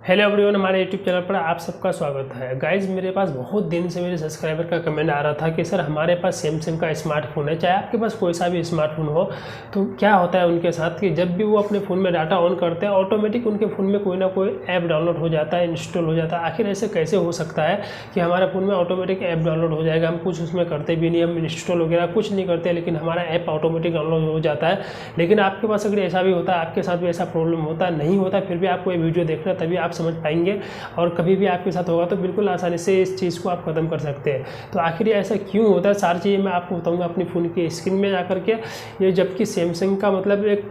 Hello everyone, हमारे YouTube channel पर आप सबका स्वागत है। गाइज, मेरे पास बहुत दिन से मेरे सब्सक्राइबर का कमेंट आ रहा था कि सर हमारे पास सैमसंग का स्मार्टफोन है, चाहे आपके पास कोई सा भी स्मार्टफोन हो, तो क्या होता है उनके साथ कि जब भी वो अपने फ़ोन में डाटा ऑन करते हैं ऑटोमेटिक उनके फ़ोन में कोई ना कोई ऐप डाउनलोड हो जाता है, इंस्टॉल हो जाता है। आखिर ऐसे कैसे हो सकता है कि हमारे फ़ोन में ऑटोमेटिक ऐप डाउनलोड हो जाएगा? हम कुछ उसमें करते भी नहीं, हम इंस्टॉल वगैरह कुछ नहीं करते, लेकिन हमारा ऐप ऑटोमेटिक डाउनलोड हो जाता है। लेकिन आपके पास अगर ऐसा भी होता है, आपके साथ भी ऐसा प्रॉब्लम होता है, नहीं होता, फिर भी आपको ये वीडियो देखना, तभी आप समझ पाएंगे। और कभी भी आपके साथ होगा तो बिल्कुल आसानी से इस चीज़ को आप ख़त्म कर सकते हैं। तो आखिर ये ऐसा क्यों होता है, सारी चीज़ें मैं आपको बताऊंगा अपनी फ़ोन की स्क्रीन में जा करके। ये जबकि सैमसंग का मतलब एक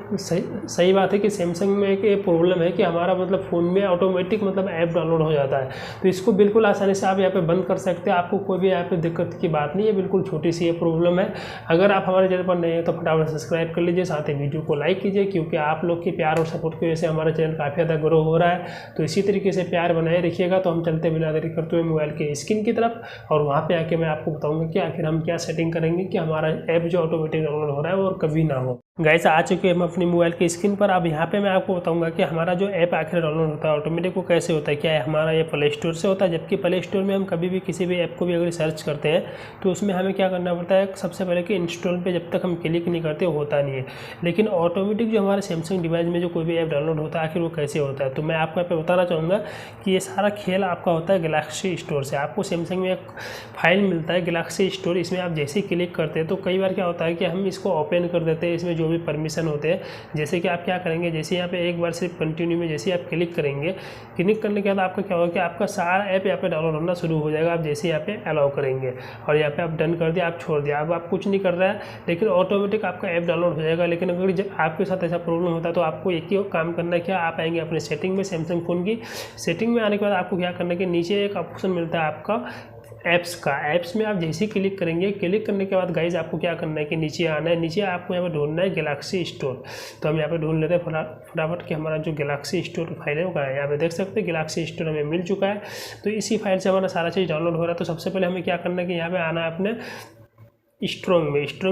सही बात है कि सैमसंग में एक ये प्रॉब्लम है कि हमारा मतलब फ़ोन में ऑटोमेटिक मतलब ऐप डाउनलोड हो जाता है। तो इसको बिल्कुल आसानी से आप यहाँ पे बंद कर सकते हैं। आपको कोई भी यहाँ पे दिक्कत की बात नहीं है, बिल्कुल छोटी सी ये प्रॉब्लम है। अगर आप हमारे चैनल पर नए हैं तो फटाफट सब्सक्राइब कर लीजिए, साथ ही वीडियो को लाइक कीजिए, क्योंकि आप लोग के प्यार और सपोर्ट की वजह से हमारा चैनल काफ़ी ज़्यादा ग्रो हो रहा है। तो इसी तरीके से प्यार बनाए रखिएगा। तो हम चलते बिना देरी करते हुए मोबाइल के स्क्रीन की तरफ, और वहाँ पे आके मैं आपको बताऊंगा कि आखिर हम क्या सेटिंग करेंगे कि हमारा ऐप जो ऑटोमेटिक डाउनलोड हो रहा है वो और कभी ना हो। गाइस, आ चुके हैं हम अपनी मोबाइल की स्क्रीन पर। अब यहाँ पे मैं आपको बताऊंगा कि हमारा जो ऐप आखिर डाउनलोड होता है ऑटोमेटिक वो कैसे होता है। क्या है, हमारा ये प्ले स्टोर से होता है, जबकि प्ले स्टोर में हम कभी भी किसी भी ऐप को भी अगर सर्च करते हैं तो उसमें हमें क्या करना पड़ता है, सबसे पहले कि इंस्टॉल पे जब तक हम क्लिक नहीं करते होता नहीं है। लेकिन ऑटोमेटिक जो हमारे सैमसंग डिवाइस में जो कोई भी ऐप डाउनलोड होता है आखिर वो कैसे होता है, तो मैं आपको यहाँ पे बताना चाहूँगा कि ये सारा खेल आपका होता है गैलेक्सी स्टोर से। आपको सैमसंग में एक फाइल मिलता है गैलेक्सी स्टोर, इसमें आप जैसे ही क्लिक करते हैं तो कई बार क्या होता है कि हम इसको ओपन कर देते हैं, इसमें जो भी परमिशन होते हैं। जैसे कि आप क्या करेंगे, जैसे यहाँ पे एक बार सिर्फ कंटिन्यू में जैसे आप क्लिक करेंगे, क्लिक करने के बाद आपका क्या होगा कि आपका सारा ऐप यहाँ पे डाउनलोड होना शुरू हो जाएगा। आप जैसे यहाँ पे अलाउ करेंगे और यहाँ पे आप डन कर दिया, आप छोड़ दिया, अब आप कुछ नहीं कर रहा है, लेकिन ऑटोमेटिक आपका ऐप डाउनलोड हो जाएगा। लेकिन अगर जब आपके साथ ऐसा प्रॉब्लम होता है तो आपको एक ही काम करना है, क्या आप आएंगे अपने सेटिंग में, सैमसंग फ़ोन की सेटिंग में आने के बाद आपको क्या करना है कि नीचे एक ऑप्शन मिलता है आपका ऐप्स का। ऐप्स में आप जैसे ही क्लिक करेंगे, क्लिक करने के बाद गाइज आपको क्या करना है कि नीचे आना है, नीचे आपको यहाँ पे ढूंढना है गैलेक्सी स्टोर। तो हम यहाँ पे ढूंढ लेते हैं फटाफट कि हमारा जो गैलेक्सी स्टोर फाइल है वो कहाँ है। यहाँ पे देख सकते हैं गैलेक्सी स्टोर हमें मिल चुका है। तो इसी फाइल से हमारा सारा चीज़ डाउनलोड हो रहा है। तो सबसे पहले हमें क्या करना है कि यहाँ पे आना है अपने स्ट्रॉन्ग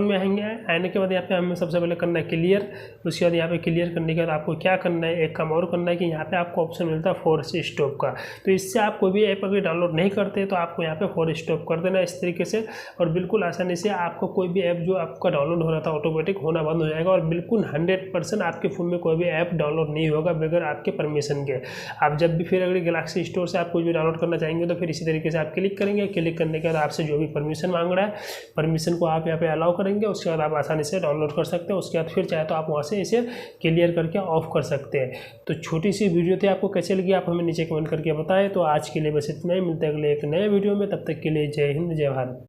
में आएंगे। आने के बाद यहाँ पे हमें सबसे पहले करना है क्लियर। उसके बाद यहाँ पे क्लियर करने के बाद आपको क्या करना है, एक काम और करना है कि यहाँ पे आपको ऑप्शन मिलता है फोर्स स्टॉप का। तो इससे आप कोई भी ऐप अगर डाउनलोड नहीं करते तो आपको यहाँ पे फोर्स स्टॉप कर देना इस तरीके से, और बिल्कुल आसानी से आपको कोई भी ऐप जो आपका डाउनलोड हो रहा था ऑटोमेटिक होना बंद हो जाएगा। और बिल्कुल 100% आपके फ़ोन में कोई भी ऐप डाउनलोड नहीं होगा बगैर आपके परमिशन के। आप जब भी फिर अगर गैलेक्सी स्टोर से आप कुछ भी डाउनलोड करना चाहेंगे तो फिर इसी तरीके से आप क्लिक करेंगे। क्लिक करने के बाद आपसे जो भी परमिशन मांग रहा है, परमिशन को आप यहाँ पे अलाउ करेंगे। उसके बाद आप आसानी से डाउनलोड कर सकते हैं। उसके बाद फिर चाहे तो आप वहाँ से इसे क्लियर करके ऑफ कर सकते हैं। तो छोटी सी वीडियो थी, आपको कैसे लगी आप हमें नीचे कमेंट करके बताएं। तो आज के लिए बस इतना ही, मिलते हैं अगले एक नए वीडियो में। तब तक के लिए जय हिंद, जय भारत।